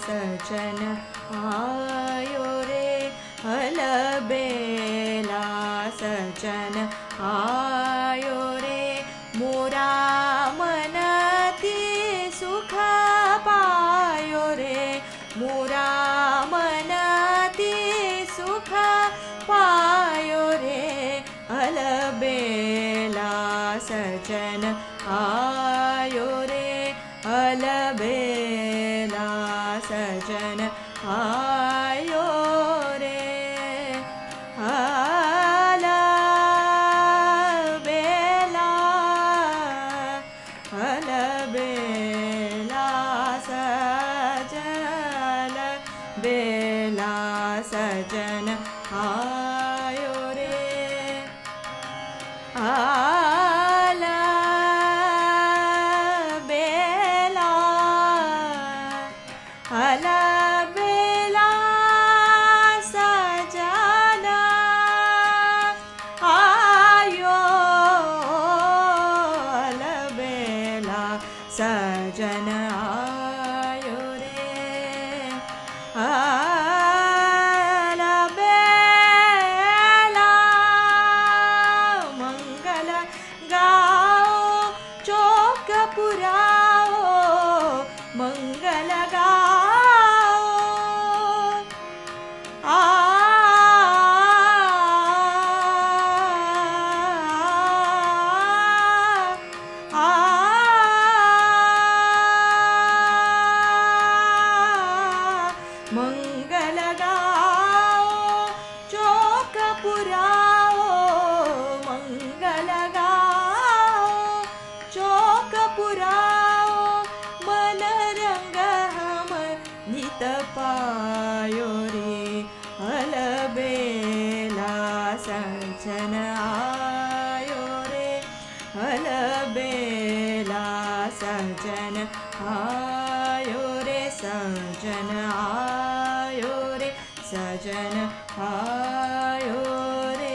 सजन आयो रे हलबेला सजन आयो रे मोरा मनती सुख पायो रे मोरा मनती सुख पायो रे हलबेला सजन आयो रे हलबेला सजन आयो रे हलबेला हलबेला सजन बेला सजन आयो रे हलबेला हलबेला सजन आयो हलबेला सजन आयो रे हलबेला मंगल गाओ चौक पुराओ मंगल गाओ आ मंगल गाओ चौक पुराओ मंगल गाओ चौक पुराओ मन रंग हम नित पायो रे हलबेला सजन आयो रे हलबेला सजन आयो रे सजन आयो रे सजन आयो रे